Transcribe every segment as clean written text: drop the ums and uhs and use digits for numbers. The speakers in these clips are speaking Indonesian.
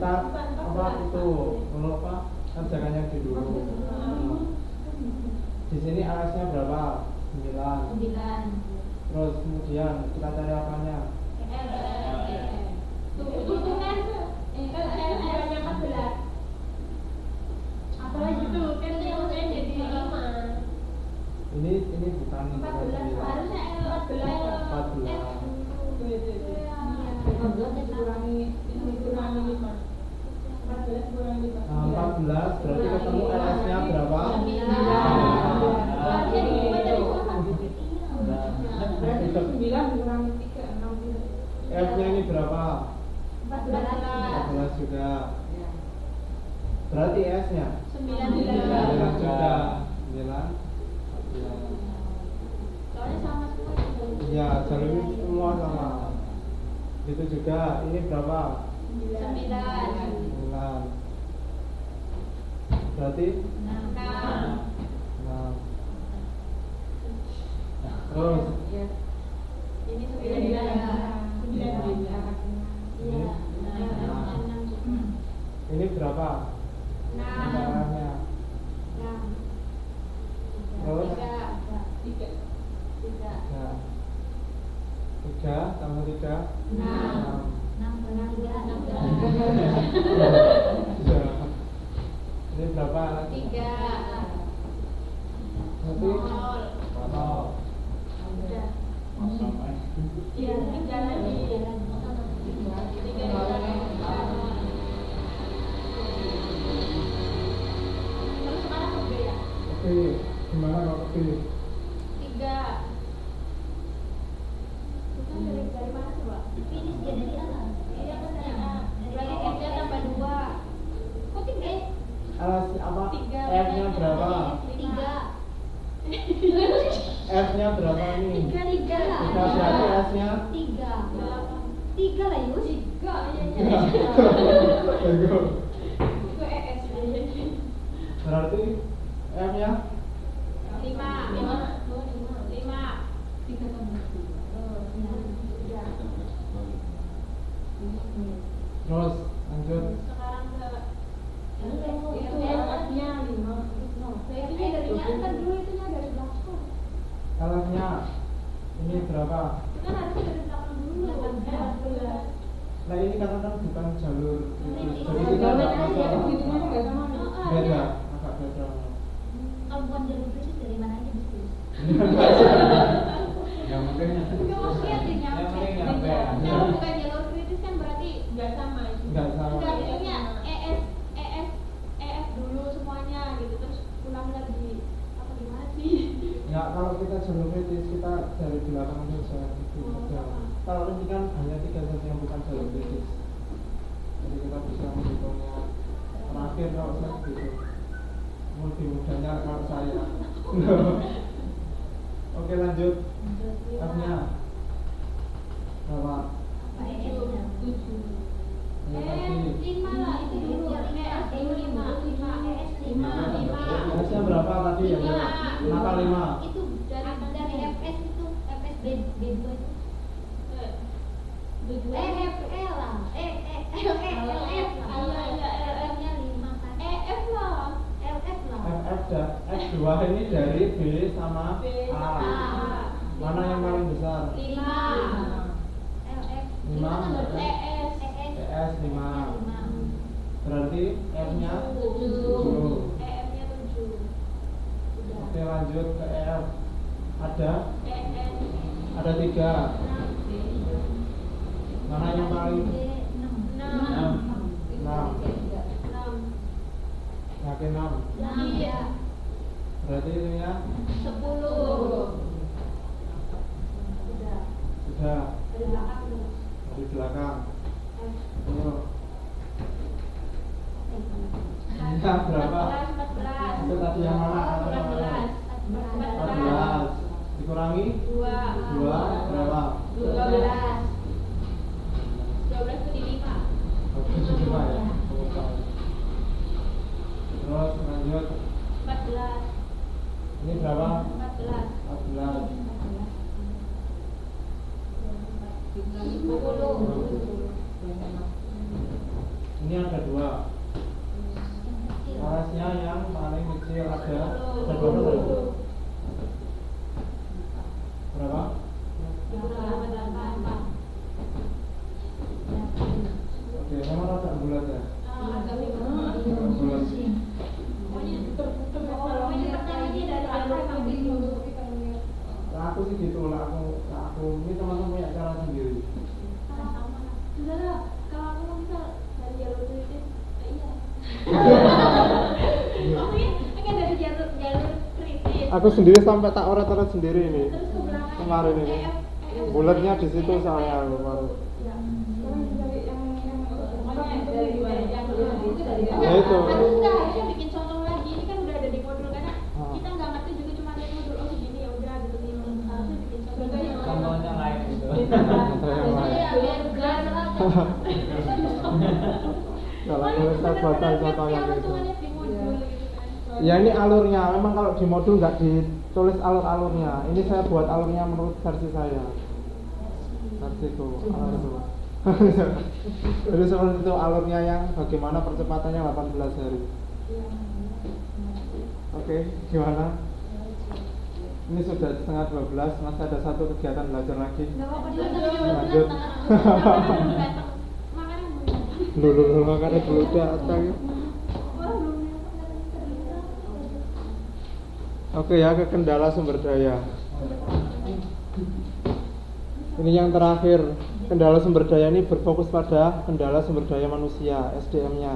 kita apa itu menurut apa kerjakan yang di dulu. Di sini alasnya berapa? 9. Terus kemudian kita cari apanya? Hitungan LL-nya 14. Apalagi itu kan yang jadi 5. Ini bukan 14 harusnya L 14. 14 dikurangi 5. 14 kurangi 5. Nah, 14 berarti ketemu LS-nya berapa? 9 dikurangi 3, 6. F-nya ini berapa? 14 juga. Berarti S-nya 9 juga. 9. Soalnya sama semua. Ya, jalur ini semua sama. Itu juga. Ini berapa? 9. Berarti 6. 6. Terus Ini 9. ini berapa? 6. Caranya. Terus 3. ya. 3 tambah 3 6. Ini berapa lagi? 3. Berarti 0. Iya, 3 lagi. 3 terus sekarang ke B ya? Oke, gimana kalau B? 3. Itu dari mana coba? Ini dari A. Iya, kan dari A. Berarti 3 tambah 2. Kok 3? Alas apa? 3. F-nya berapa? 3. F-nya berapa ini? 3 berarti S-nya 3 lah Yus. 3 Bagus. Itu ES. Berarti F-nya 5. 3 tambah 2. terus lanjut. Sekarang ke itu F-nya 5. Nah, itu dari kan dulu itunya dari belakang. Alasnya ini berapa? Itu kan harusnya dari belakang dulu. 18. Nah ini katakan bukan jalur Ini jadi kita nggak masalah. hitungannya nggak sama. Beda, agak beda. Kalau bukan jalur kritis dari mana aja bisa? Yang penting Enggak maksudnya nyampe. Kalau bukan jalur kritis kan berarti nggak sama itu. Nggak sama. Enggak punya EF dulu semuanya gitu terus ulang lagi. Apa gimana sih? Ya kalau kita jalur kritis kita dari belakang saja gitu aja. Kalau ini kan hanya 3 saja yang bukan jalur kritis. Jadi kita bisa menghitungnya terakhir kalau saya gitu. Lebih mudahnya kalau saya. Oke lanjut. F-nya berapa? Ini tadi. 5 lah itu dulu. EF dulu 5. S-nya berapa tadi ya? Kenapa 5? Itu dari FS itu FS B2 itu. FL lah. LF nya 5 kan. EF lah. LF lah. FF dan F2 ini dari B sama B A. sama A. Mana yang paling besar? 5. LF 5 ES. ES 5. Berarti F-nya 7. 7. EF-nya 7. Oke lanjut ke EF. Ada? EN. Ada 3. Mana yang paling? 6. 6. Yakin 6? Iya. Berarti ini ya 10. sudah Dari belakang. dari belakang. Ini berapa? 14. Itu tadi yang mana? 14. Dikurangi 2. 2 berapa? 12. 12 jadi 5. Bagus juga ya. Terus lanjut. 14. Ini berapa? 14. 14. 10. Ini ada Aku sendiri sampai tak oret-oret sendiri ini. Terus ke belakang Kemarin ini. Bulatnya di situ soalnya kemarin. Ya itu. Harus nggak harusnya bikin contoh lagi. Ini kan udah ada di modul karena kita nggak ngerti juga cuma lihat modul oh segini ya udah gitu nih. Harusnya bikin contoh. Contohnya lain gitu. Kalau saya baca contoh yang gitu. Ya ini alurnya. Memang kalau di modul nggak ditulis alur-alurnya. Ini saya buat alurnya menurut versi saya. Versiku alur itu. Jadi seperti itu alurnya yang bagaimana percepatannya 18 hari. Oke, gimana? Ini sudah setengah 12, masih ada satu kegiatan belajar lagi. Lanjut. Dulu makannya dulu datang. Oke ya, ke kendala sumber daya. Ini yang terakhir, kendala sumber daya ini berfokus pada kendala sumber daya manusia, SDM-nya.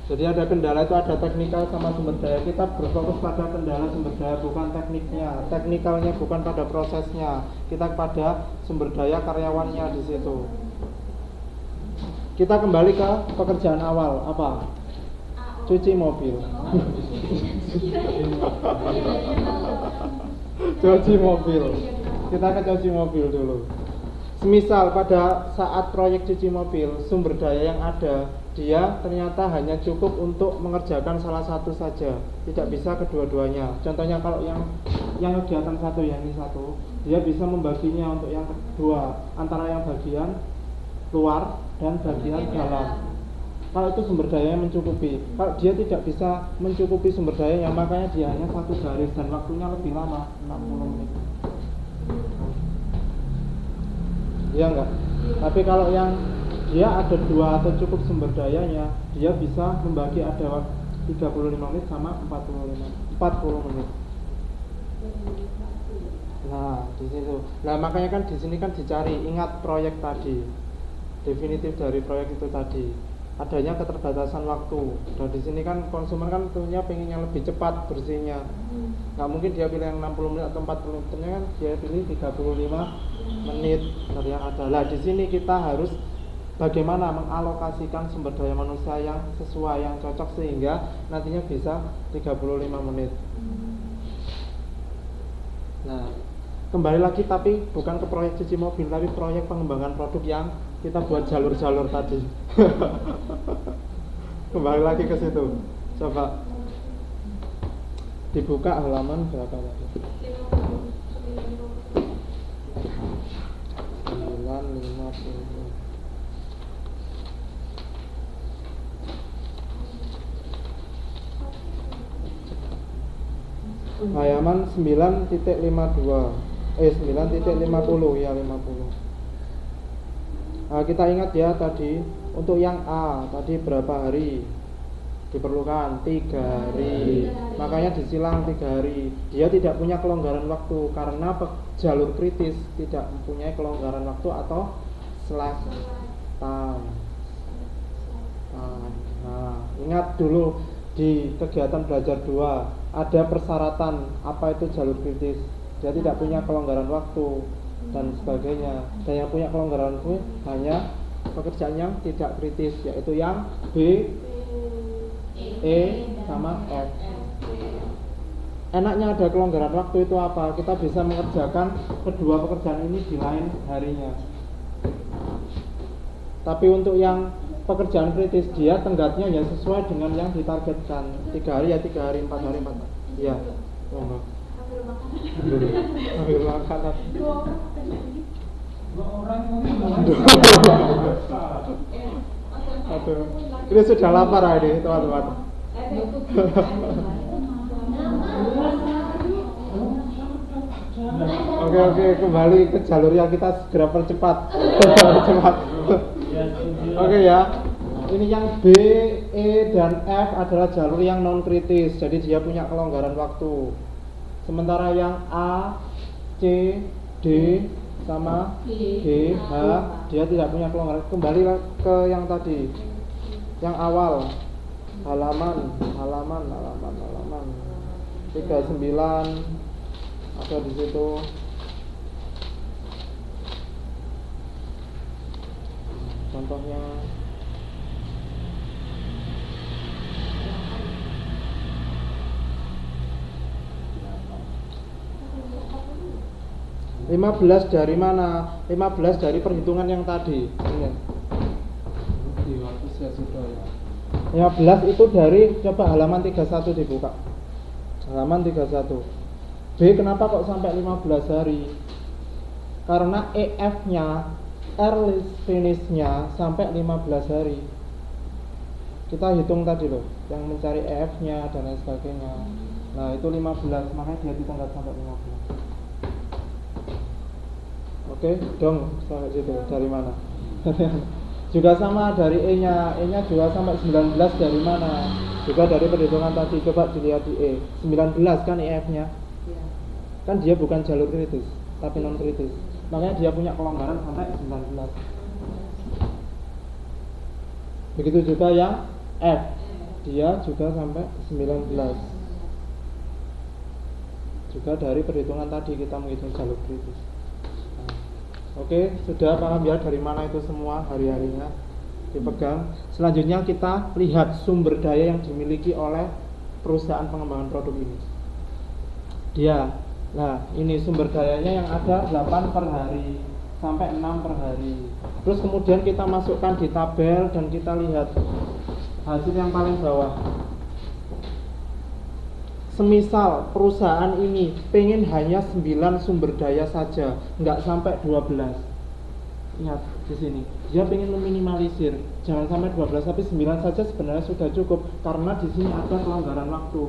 Jadi ada kendala itu ada teknikal sama sumber daya. Kita berfokus pada kendala sumber daya, bukan tekniknya, teknikalnya bukan pada prosesnya. Kita pada sumber daya karyawannya di situ. Kita kembali ke pekerjaan awal, apa? Cuci mobil. Cuci mobil. Kita ke cuci mobil dulu. Semisal pada saat proyek cuci mobil, sumber daya yang ada, dia ternyata hanya cukup untuk mengerjakan salah satu saja, tidak bisa kedua-duanya. Contohnya kalau yang kegiatan satu, yang ini satu, dia bisa membaginya untuk yang kedua, antara yang bagian luar dan bagian dalam. Kalau itu sumber dayanya mencukupi. Kalau dia tidak bisa mencukupi sumber dayanya, makanya dia hanya satu garis dan waktunya lebih lama, 60 menit. Iya enggak? Tapi kalau yang dia ada dua atau cukup sumber dayanya, dia bisa membagi ada 35 menit sama 40 menit. Nah, di situ. Nah, makanya kan di sini kan dicari, ingat proyek tadi. Definitif dari proyek itu tadi. Adanya keterbatasan waktu. Dan di sini kan konsumen kan tentunya pengen yang lebih cepat bersihnya. Nggak mungkin dia pilih yang 60 menit atau 40 menit, ternyata kan dia pilih 35 menit dari yang ada. Lah di sini kita harus bagaimana mengalokasikan sumber daya manusia yang sesuai, yang cocok sehingga nantinya bisa 35 menit. Nah, kembali lagi tapi bukan ke proyek cuci mobil, tapi proyek pengembangan produk yang kita buat jalur-jalur tadi. Kembali lagi ke situ. Coba dibuka halaman berapa tadi? 950. Halaman 9.52. 9.50 ya 50. Nah, kita ingat ya tadi untuk yang A tadi berapa hari diperlukan? 3 hari. Makanya disilang 3 hari. Dia tidak punya kelonggaran waktu karena jalur kritis tidak mempunyai kelonggaran waktu atau slack time. Nah, ingat dulu di kegiatan belajar 2 ada persyaratan apa itu jalur kritis. Dia tidak punya kelonggaran waktu dan sebagainya. Dan yang punya kelonggaran waktu hanya pekerjaan yang tidak kritis, yaitu yang B, E, sama F. Enaknya ada kelonggaran waktu itu apa? Kita bisa mengerjakan kedua pekerjaan ini di lain harinya. Tapi untuk yang pekerjaan kritis, dia tenggatnya ya sesuai dengan yang ditargetkan. 3 hari ya 3 hari, 4 hari 4 hari. Iya. Ambil makanan. Aduh, ini sudah lapar ini teman-teman. Oke, kembali ke jalur yang kita segera percepat. Cepat. Oke ya. Ini yang B, E, dan F adalah jalur yang non kritis, jadi dia punya kelonggaran waktu. Sementara yang A, C, D, sama G, H, dia tidak punya kelonggaran. Kembali ke yang tadi, yang awal. halaman 39 ada di situ. Contohnya (15) dari mana? 15 dari perhitungan yang tadi. Ini. 15 itu dari, coba halaman 31 dibuka. Halaman 31. B, kenapa kok sampai 15 hari? Karena EF-nya, early finish-nya sampai 15 hari. Kita hitung tadi loh, yang mencari EF-nya dan lain sebagainya. Nah, itu 15, makanya dia hitung sampai 15. Oke, dong sampai situ. Dari mana? Juga sama dari E-nya. E-nya juga sampai 19 dari mana? Juga dari perhitungan tadi. Coba dilihat di E. 19 kan EF-nya. Kan dia bukan jalur kritis, tapi non kritis. Makanya dia punya kelonggaran sampai 19. Begitu juga yang F. Dia juga sampai 19. Juga dari perhitungan tadi kita menghitung jalur kritis. Oke, sudah paham ya dari mana itu semua hari-harinya dipegang. Selanjutnya kita lihat sumber daya yang dimiliki oleh perusahaan pengembangan produk ini. Nah ini sumber dayanya yang ada 8 per hari sampai 6 per hari. Terus kemudian kita masukkan di tabel dan kita lihat hasil yang paling bawah. Semisal perusahaan ini pengen hanya 9 sumber daya saja, nggak sampai 12. Ingat di sini, dia pengen meminimalisir, jangan sampai 12, tapi 9 saja sebenarnya sudah cukup karena di sini ada kelonggaran waktu.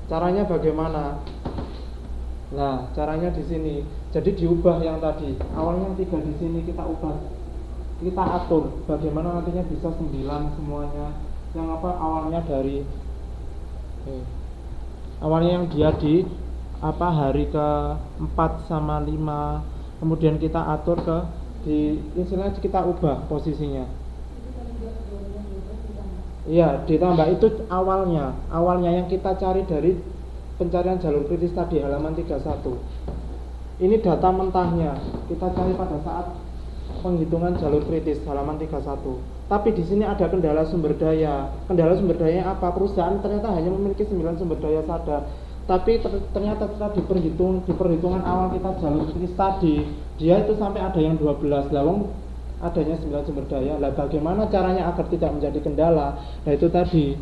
Caranya bagaimana? Nah, caranya di sini. Jadi diubah yang tadi. Awalnya 3 di sini kita ubah. Kita atur bagaimana nantinya bisa 9 semuanya. Yang apa awalnya dari awalnya yang dia di hari ke 4 sama 5, kemudian kita atur ke di istilahnya kita ubah posisinya. Iya, ditambah itu awalnya yang kita cari dari pencarian jalur kritis tadi halaman 31. Ini data mentahnya kita cari pada saat penghitungan jalur kritis halaman 31. Tapi di sini ada kendala sumber daya. Kendala sumber daya apa? Perusahaan ternyata hanya memiliki 9 sumber daya saja. Tapi ternyata setelah di perhitungan awal kita jalur kritis tadi, dia itu sampai ada yang 12. Lawang adanya 9 sumber daya. Lah bagaimana caranya agar tidak menjadi kendala? Nah itu tadi.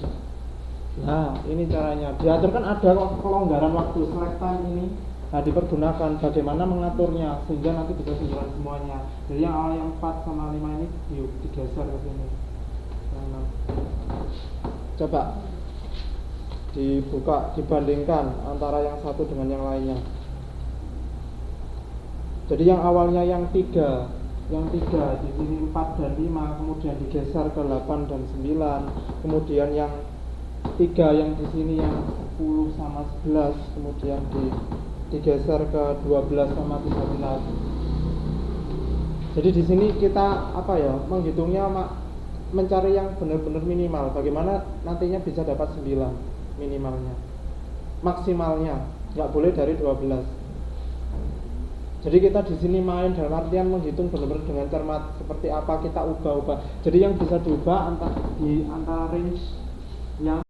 Nah ini caranya. Diatur kan ada kelonggaran waktu select time ini. Nah dipergunakan bagaimana mengaturnya sehingga nanti bisa 9 semuanya. Jadi yang awal yang 4 sama 5 ini digeser ke sini. Nah, coba dibuka, dibandingkan antara yang satu dengan yang lainnya. Jadi yang awalnya yang 3 di sini 4 dan 5, kemudian digeser ke 8 dan 9, kemudian yang 3 yang di sini yang 10 sama 11, kemudian digeser ke 12 sama 13. Jadi di sini kita menghitungnya mencari yang benar-benar minimal. Bagaimana nantinya bisa dapat 9 minimalnya, maksimalnya nggak boleh dari 12. Jadi kita di sini main dalam artian menghitung benar-benar dengan cermat seperti apa kita ubah-ubah. Jadi yang bisa diubah antara range yang